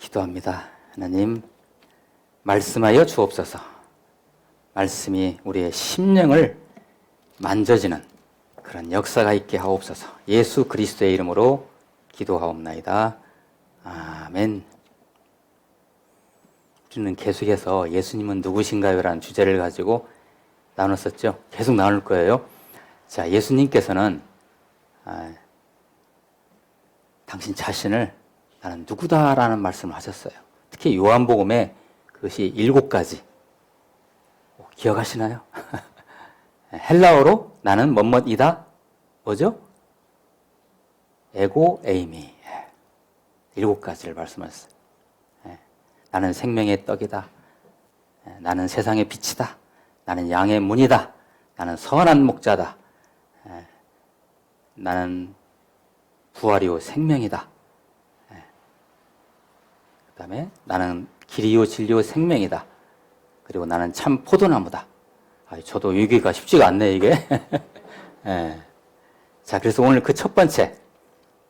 기도합니다. 하나님, 말씀하여 주옵소서. 말씀이 우리의 심령을 만져지는 그런 역사가 있게 하옵소서. 예수 그리스도의 이름으로 기도하옵나이다. 아멘. 우리는 계속해서 예수님은 누구신가요? 라는 주제를 가지고 나눴었죠. 계속 나눌 거예요. 자, 예수님께서는 당신 자신을 나는 누구다라는 말씀을 하셨어요. 특히 요한복음에 그것이 7가지. 기억하시나요? 헬라어로 나는 뭐뭐이다. 뭐죠? 에고 에이미. 7가지를 말씀하셨어요. 나는 생명의 떡이다. 나는 세상의 빛이다. 나는 양의 문이다. 나는 선한 목자다. 나는 부활이요 생명이다. 그 다음에 나는 길이요 진리요 생명이다. 그리고 나는 참 포도나무다. 저도 읽기가 쉽지가 않네 이게. 자, 그래서 오늘 그 첫 번째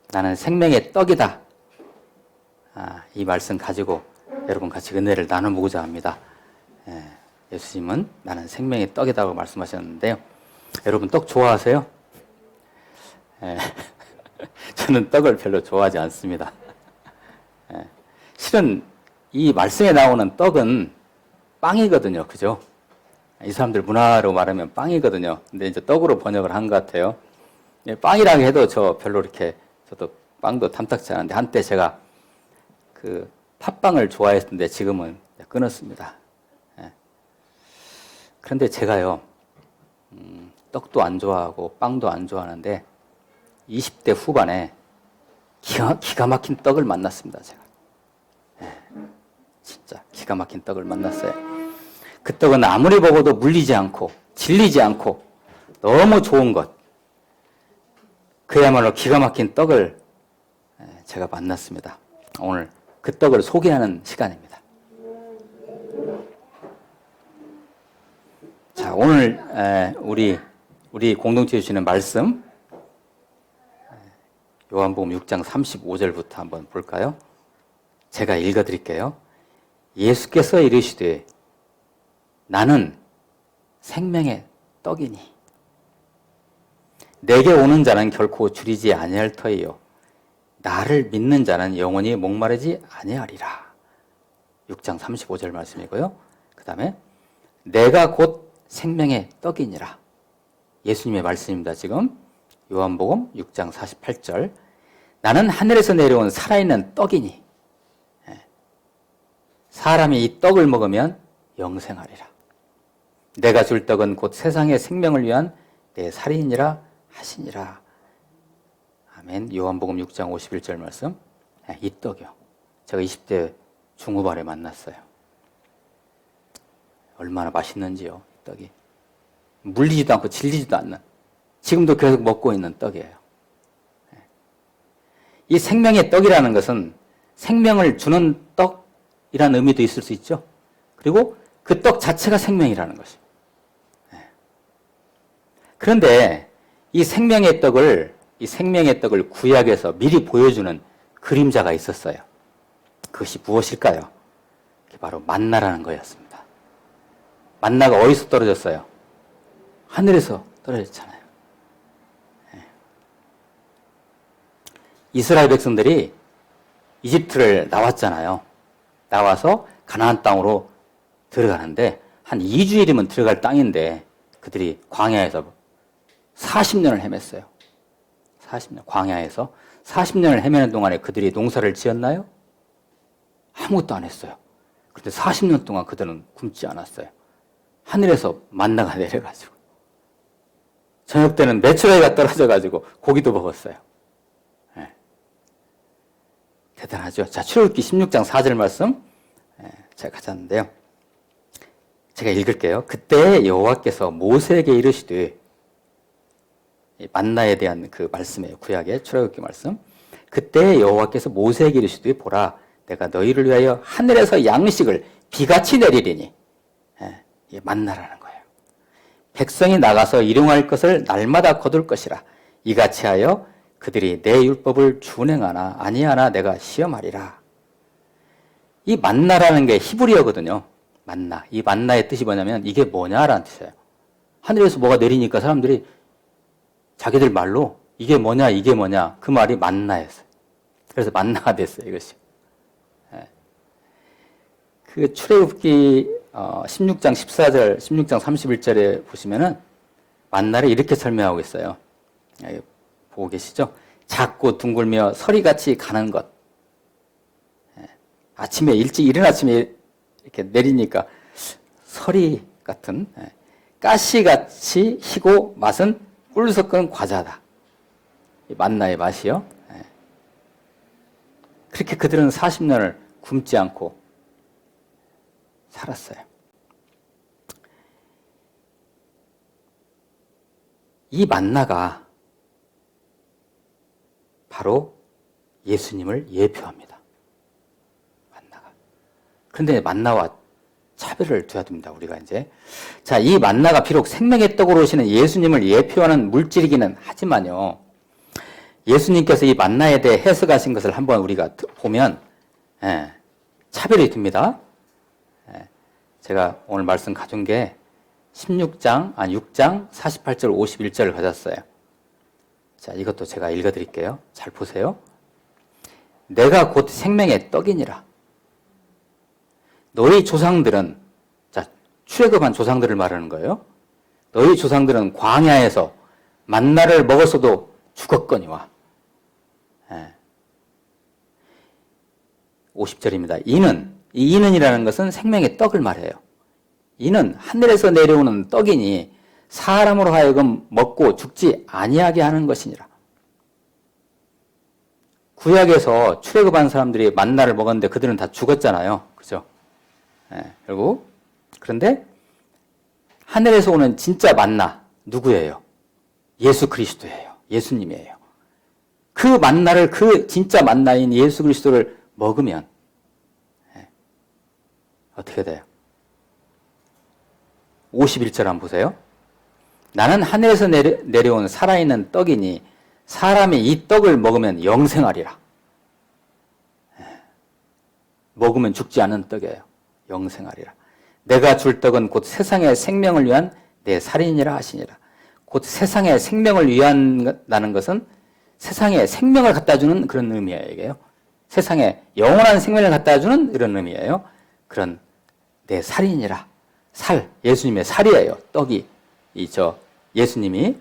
나는 생명의 떡이다. 이 말씀 가지고 여러분 같이 은혜를 나눠보고자 합니다. 예수님은 나는 생명의 떡이다고 말씀하셨는데요. 여러분 떡 좋아하세요? 저는 떡을 별로 좋아하지 않습니다. 실은 이 말씀에 나오는 떡은 빵이거든요. 그죠? 이 사람들 문화로 말하면 빵이거든요. 근데 이제 떡으로 번역을 한 것 같아요. 빵이라고 해도 저 별로 이렇게 저도 빵도 탐탁지 않은데 한때 제가 그 팥빵을 좋아했는데 지금은 끊었습니다. 그런데 제가요, 떡도 안 좋아하고 빵도 안 좋아하는데 20대 후반에 기가 막힌 떡을 만났습니다. 제가. 진짜 기가 막힌 떡을 만났어요. 그 떡은 아무리 먹어도 물리지 않고 질리지 않고 너무 좋은 것. 그야말로 기가 막힌 떡을 제가 만났습니다. 오늘 그 떡을 소개하는 시간입니다. 자, 오늘 우리 공동체에 주시는 말씀 요한복음 6장 35절부터 한번 볼까요? 제가 읽어드릴게요. 예수께서 이르시되 나는 생명의 떡이니 내게 오는 자는 결코 줄이지 아니할 터이요 나를 믿는 자는 영원히 목마르지 아니하리라. 6장 35절 말씀이고요. 그 다음에 내가 곧 생명의 떡이니라. 예수님의 말씀입니다. 지금 요한복음 6장 48절 나는 하늘에서 내려온 살아있는 떡이니 사람이 이 떡을 먹으면 영생하리라. 내가 줄 떡은 곧 세상의 생명을 위한 내 살이니라 하시니라. 아멘. 요한복음 6장 51절 말씀. 이 떡이요. 제가 20대 중후반에 만났어요. 얼마나 맛있는지요. 이 떡이. 물리지도 않고 질리지도 않는, 지금도 계속 먹고 있는 떡이에요. 이 생명의 떡이라는 것은 생명을 주는 떡이라는 의미도 있을 수 있죠. 그리고 그 떡 자체가 생명이라는 것입니다. 그런데 이 생명의 떡을 구약에서 미리 보여주는 그림자가 있었어요. 그것이 무엇일까요? 그게 바로 만나라는 거였습니다. 만나가 어디서 떨어졌어요? 하늘에서 떨어졌잖아요. 이스라엘 백성들이 이집트를 나왔잖아요. 나와서 가나안 땅으로 들어가는데 한 2주일이면 들어갈 땅인데 그들이 광야에서 40년을 헤맸어요. 40년, 광야에서 40년을 헤매는 동안에 그들이 농사를 지었나요? 아무것도 안 했어요. 그런데 40년 동안 그들은 굶지 않았어요. 하늘에서 만나가 내려가지고 저녁 때는 메추라기가 떨어져가지고 고기도 먹었어요. 대단하죠. 자, 출애굽기 16장 4절 말씀 제가 가져왔는데요. 제가 읽을게요. 그때 여호와께서 모세에게 이르시되, 만나에 대한 그 말씀이에요. 구약의 출애굽기 말씀. 그때 여호와께서 모세에게 이르시되 보라 내가 너희를 위하여 하늘에서 양식을 비같이 내리리니. 이게 만나라는 거예요. 백성이 나가서 일용할 것을 날마다 거둘 것이라. 이같이 하여 그들이 내 율법을 준행하나 아니하나 내가 시험하리라. 이 만나라는 게 히브리어거든요. 만나. 이 만나의 뜻이 뭐냐면 이게 뭐냐라는 뜻이에요. 하늘에서 뭐가 내리니까 사람들이 자기들 말로 이게 뭐냐 그 말이 만나였어요. 그래서 만나가 됐어요, 이것이. 그 출애굽기 16장 14절, 16장 31절에 보시면은 만나를 이렇게 설명하고 있어요. 보고 계시죠? 작고 둥글며 서리같이 가는 것. 아침에 일찍 이른 아침에 이렇게 내리니까 서리 같은 가시같이 희고 맛은 꿀 섞은 과자다. 만나의 맛이요. 그렇게 그들은 40년을 굶지 않고 살았어요. 이 만나가 바로 예수님을 예표합니다. 만나가. 그런데 만나와 차별을 둬야 됩니다, 우리가 이제. 자, 이 만나가 비록 생명의 떡으로 오시는 예수님을 예표하는 물질이기는 하지만요, 예수님께서 이 만나에 대해 해석하신 것을 한번 우리가 보면, 차별이 됩니다. 제가 오늘 말씀 가져온 게 6장 48절, 51절을 가졌어요. 자, 이것도 제가 읽어드릴게요. 잘 보세요. 내가 곧 생명의 떡이니라. 너희 조상들은, 자, 출애굽한 조상들을 말하는 거예요. 너희 조상들은 광야에서 만나를 먹었어도 죽었거니와. 50절입니다. 이는이라는 것은 생명의 떡을 말해요. 이는 하늘에서 내려오는 떡이니 사람으로 하여금 먹고 죽지 아니하게 하는 것이니라. 구약에서 출애굽한 사람들이 만나를 먹었는데 그들은 다 죽었잖아요. 그죠? 결국. 그런데 하늘에서 오는 진짜 만나 누구예요? 예수 그리스도예요. 예수님이에요. 그 만나를, 그 진짜 만나인 예수 그리스도를 먹으면 어떻게 돼요? 51절 한번 보세요. 나는 하늘에서 내려온 살아있는 떡이니 사람이 이 떡을 먹으면 영생하리라. 먹으면 죽지 않은 떡이에요. 영생하리라. 내가 줄 떡은 곧 세상의 생명을 위한 내 살인이라 하시니라. 곧 세상의 생명을 위한다는 것은 세상에 생명을 갖다 주는 그런 의미예요. 이게요. 세상에 영원한 생명을 갖다 주는 이런 의미예요. 그런 내 살인이라. 살, 예수님의 살이에요. 떡이. 예수님이.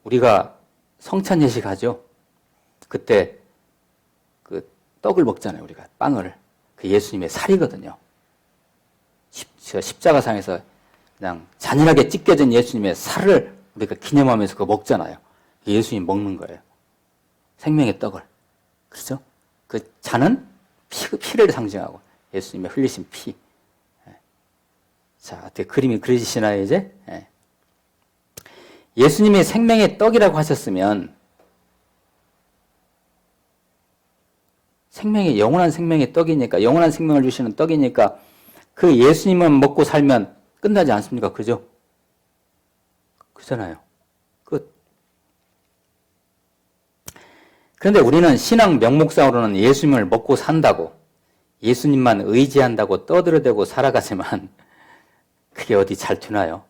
우리가 성찬 예식 하죠. 그때 그 떡을 먹잖아요. 우리가 빵을. 그 예수님의 살이거든요. 십자가상에서 그냥 잔인하게 찢겨진 예수님의 살을 우리가 기념하면서 그거 먹잖아요. 예수님 먹는 거예요. 생명의 떡을. 그렇죠? 그 잔은 피를 상징하고 예수님의 흘리신 피. 자, 어떻게 그림이 그려지시나요, 이제? 예수님이 생명의 떡이라고 하셨으면 영원한 생명의 떡이니까, 영원한 생명을 주시는 떡이니까 그 예수님만 먹고 살면 끝나지 않습니까? 그죠? 그렇잖아요. 끝. 그런데 우리는 신앙 명목상으로는 예수님을 먹고 산다고, 예수님만 의지한다고 떠들어대고 살아가지만 그게 어디 잘 되나요?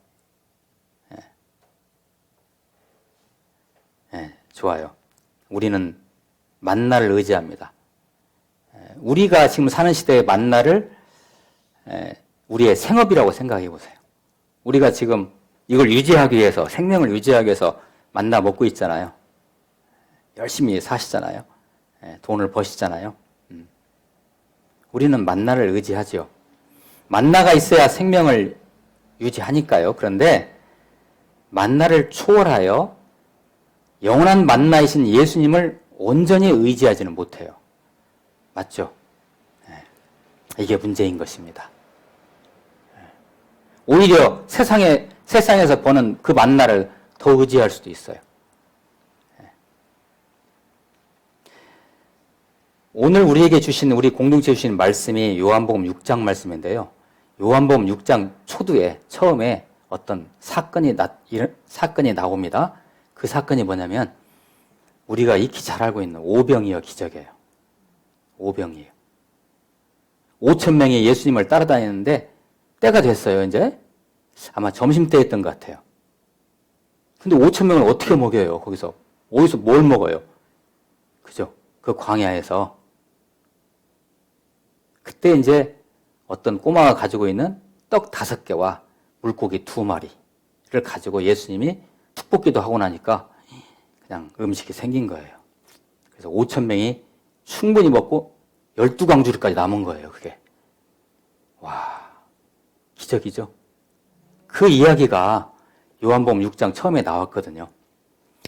좋아요. 우리는 만나를 의지합니다. 우리가 지금 사는 시대의 만나를 우리의 생업이라고 생각해 보세요. 우리가 지금 이걸 유지하기 위해서, 생명을 유지하기 위해서 만나 먹고 있잖아요. 열심히 사시잖아요. 돈을 버시잖아요. 우리는 만나를 의지하죠. 만나가 있어야 생명을 유지하니까요. 그런데 만나를 초월하여 영원한 만나이신 예수님을 온전히 의지하지는 못해요. 맞죠? 이게 문제인 것입니다. 오히려 세상에서 버는 그 만나를 더 의지할 수도 있어요. 오늘 우리에게 주신, 우리 공동체에 주신 말씀이 요한복음 6장 말씀인데요. 요한복음 6장 초두에 처음에 어떤 사건이 나옵니다. 그 사건이 뭐냐면 우리가 익히 잘 알고 있는 오병이어 기적이에요. 오병이에요. 5천 명이 예수님을 따라다니는데 때가 됐어요. 이제 아마 점심때였던 것 같아요. 근데 5천 명을 어떻게 먹여요? 거기서 어디서 뭘 먹어요? 그죠? 그 광야에서. 그때 이제 어떤 꼬마가 가지고 있는 떡 5개와 물고기 2마리를 가지고 예수님이 툭 볶기도 하고 나니까 그냥 음식이 생긴 거예요. 그래서 5천 명이 충분히 먹고 12광주리까지 남은 거예요. 그게. 와, 기적이죠. 그 이야기가 요한복음 6장 처음에 나왔거든요.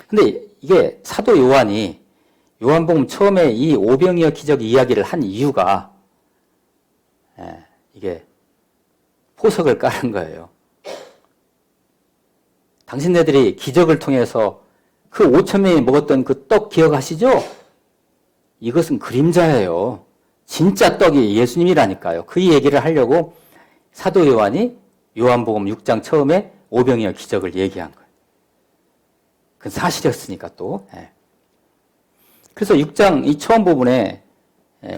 근데 이게 사도 요한이 요한복음 처음에 이 오병이어 기적 이야기를 한 이유가 이게 포석을 깔은 거예요. 당신네들이 기적을 통해서 그 5천 명이 먹었던 그 떡 기억하시죠? 이것은 그림자예요. 진짜 떡이 예수님이라니까요. 그 얘기를 하려고 사도 요한이 요한복음 6장 처음에 오병이어 기적을 얘기한 거예요. 그건 사실이었으니까 또. 그래서 6장 이 처음 부분에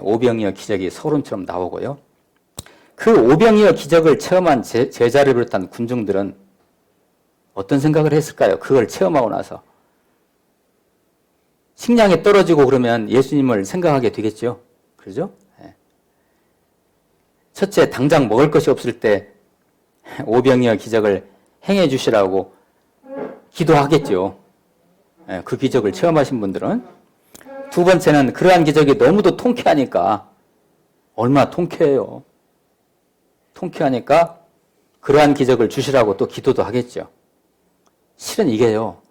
오병이어 기적이 서론처럼 나오고요. 그 오병이어 기적을 체험한 제자를 비롯한 군중들은 어떤 생각을 했을까요? 그걸 체험하고 나서. 식량이 떨어지고 그러면 예수님을 생각하게 되겠죠. 그러죠? 첫째, 당장 먹을 것이 없을 때 오병이어 기적을 행해 주시라고 기도하겠죠. 그 기적을 체험하신 분들은. 두 번째는 그러한 기적이 너무도 통쾌하니까 얼마나 통쾌해요. 통쾌하니까 그러한 기적을 주시라고 또 기도도 하겠죠. 실은 이게요.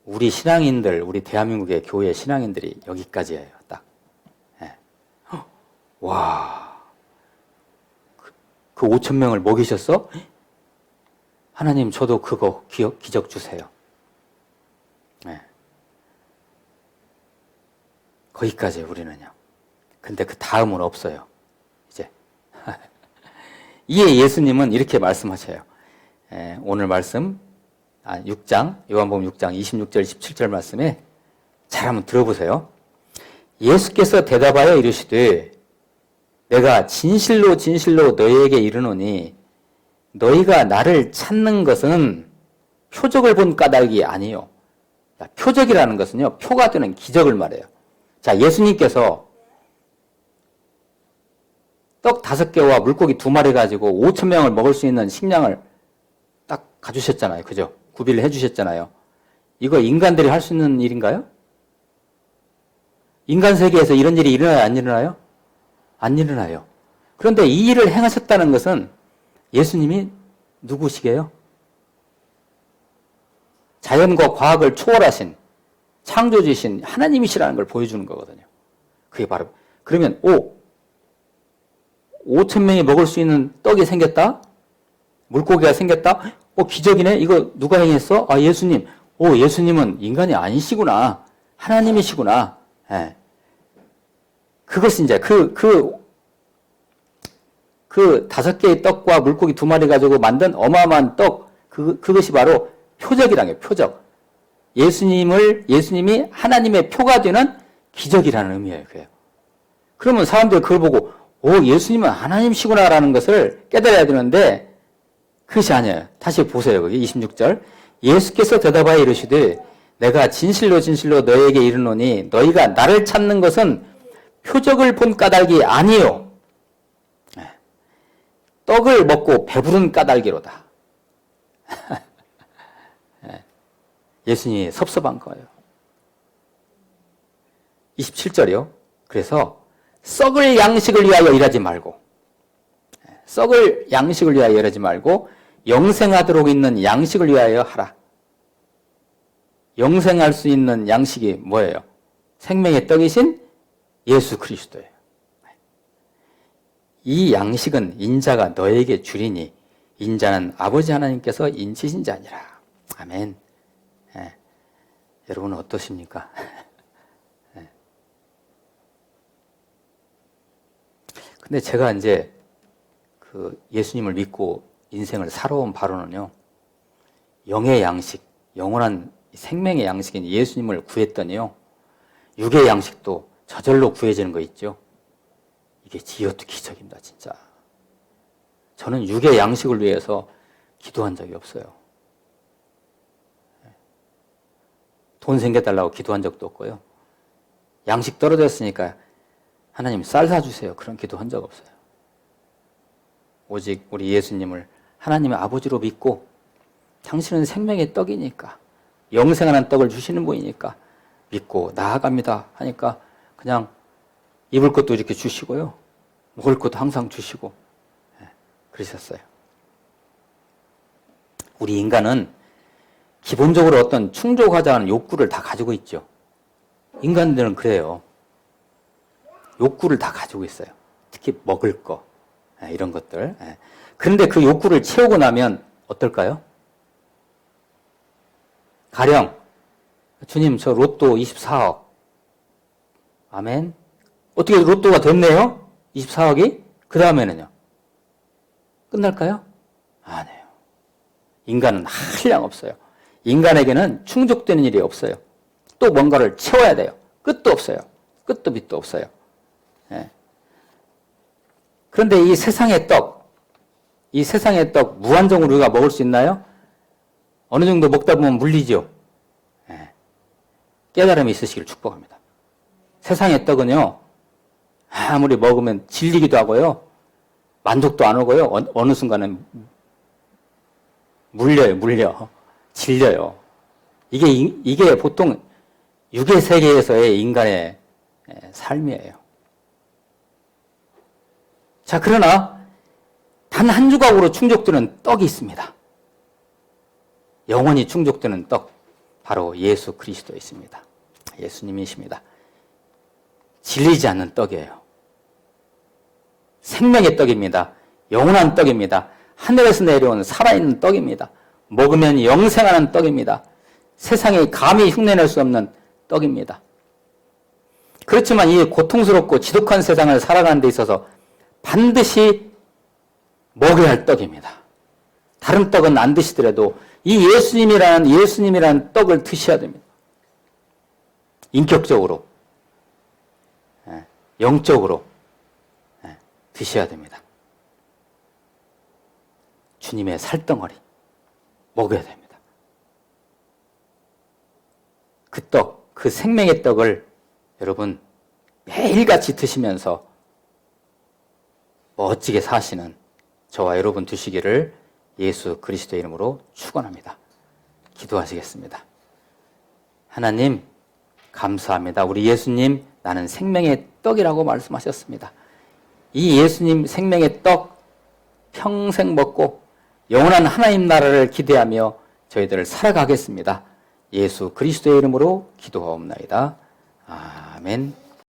우리 신앙인들, 우리 대한민국의 교회 신앙인들이 여기까지예요. 딱. 와, 그 5천 명을 먹이셨어? 하나님 저도 그거 기적 주세요. 거기까지 우리는요. 근데 그 다음은 없어요. 이제 이에 예수님은 이렇게 말씀하셔요. 오늘 말씀 6장 요한복음 6장 26절 17절 말씀에 잘 한번 들어보세요. 예수께서 대답하여 이르시되 내가 진실로 진실로 너희에게 이르노니 너희가 나를 찾는 것은 표적을 본 까닭이 아니요. 표적이라는 것은요. 표가 되는 기적을 말해요. 자, 예수님께서 떡 5개와 물고기 2마리 가지고 5천 명을 먹을 수 있는 식량을 딱 가주셨잖아요. 그죠? 구비를 해주셨잖아요. 이거 인간들이 할 수 있는 일인가요? 인간 세계에서 이런 일이 일어나요? 안 일어나요? 안 일어나요. 그런데 이 일을 행하셨다는 것은 예수님이 누구시게요? 자연과 과학을 초월하신 창조주신 하나님이시라는 걸 보여주는 거거든요. 그게 바로 그러면 5천 명이 먹을 수 있는 떡이 생겼다? 물고기가 생겼다? 기적이네? 이거 누가 행했어? 예수님. 예수님은 인간이 아니시구나. 하나님이시구나. 그것이 이제 그 5개의 떡과 물고기 2마리 가지고 만든 어마어마한 떡, 그것이 바로 표적이라는 거예요. 표적. 예수님이 하나님의 표가 되는 기적이라는 의미예요. 그래요. 그러면 사람들이 그걸 보고, 예수님은 하나님이시구나라는 것을 깨달아야 되는데, 그것이 아니에요. 다시 보세요. 거기 26절. 예수께서 대답하여 이르시되, 내가 진실로 진실로 너희에게 이르노니, 너희가 나를 찾는 것은 표적을 본 까닭이 아니요. 떡을 먹고 배부른 까닭이로다. 예수님이 섭섭한 거예요. 27절이요. 그래서 썩을 양식을 위하여 일하지 말고 영생하도록 있는 양식을 위하여 하라. 영생할 수 있는 양식이 뭐예요? 생명의 떡이신 예수 그리스도예요. 이 양식은 인자가 너에게 주리니 인자는 아버지 하나님께서 인치신 자니라. 아멘. 여러분은 어떠십니까? 근데 제가 이제 그 예수님을 믿고 인생을 살아온 바로는요, 영의 양식, 영원한 생명의 양식인 예수님을 구했더니요, 육의 양식도 저절로 구해지는 거 있죠. 이게 지어도 기적입니다, 진짜. 저는 육의 양식을 위해서 기도한 적이 없어요. 돈 생겨달라고 기도한 적도 없고요. 양식 떨어졌으니까 하나님 쌀 사주세요. 그런 기도한 적 없어요. 오직 우리 예수님을 하나님의 아버지로 믿고 당신은 생명의 떡이니까 영생하는 떡을 주시는 분이니까 믿고 나아갑니다 하니까 그냥 입을 것도 이렇게 주시고요. 먹을 것도 항상 주시고 그러셨어요. 우리 인간은 기본적으로 어떤 충족하자 하는 욕구를 다 가지고 있죠. 인간들은 그래요. 욕구를 다 가지고 있어요. 특히 먹을 거, 이런 것들. 그런데 그 욕구를 채우고 나면 어떨까요? 가령 주님 저 로또 24억. 아멘. 어떻게 로또가 됐네요? 24억이? 그 다음에는요? 끝날까요? 아니에요. 인간은 한량 없어요. 인간에게는 충족되는 일이 없어요. 또 뭔가를 채워야 돼요. 끝도 없어요. 끝도 밑도 없어요. 그런데 이 세상의 떡 무한정으로 우리가 먹을 수 있나요? 어느 정도 먹다 보면 물리죠. 깨달음이 있으시길 축복합니다. 세상의 떡은요, 아무리 먹으면 질리기도 하고요, 만족도 안 오고요, 어느 순간은 물려. 질려요. 이게 보통 육의 세계에서의 인간의 삶이에요. 자, 그러나 단 한 조각으로 충족되는 떡이 있습니다. 영원히 충족되는 떡, 바로 예수 그리스도 있습니다. 예수님이십니다. 질리지 않는 떡이에요. 생명의 떡입니다. 영원한 떡입니다. 하늘에서 내려온 살아있는 떡입니다. 먹으면 영생하는 떡입니다. 세상에 감히 흉내낼 수 없는 떡입니다. 그렇지만 이 고통스럽고 지독한 세상을 살아가는 데 있어서 반드시 먹어야 할 떡입니다. 다른 떡은 안 드시더라도 이 예수님이라는 떡을 드셔야 됩니다. 인격적으로, 영적으로 드셔야 됩니다. 주님의 살덩어리 먹어야 됩니다. 그 떡, 그 생명의 떡을 여러분 매일같이 드시면서 멋지게 사시는 저와 여러분 되시기를 예수 그리스도의 이름으로 축원합니다. 기도하시겠습니다. 하나님 감사합니다. 우리 예수님 나는 생명의 떡이라고 말씀하셨습니다. 이 예수님 생명의 떡 평생 먹고 영원한 하나님 나라를 기대하며 저희들을 살아가겠습니다. 예수 그리스도의 이름으로 기도하옵나이다. 아멘.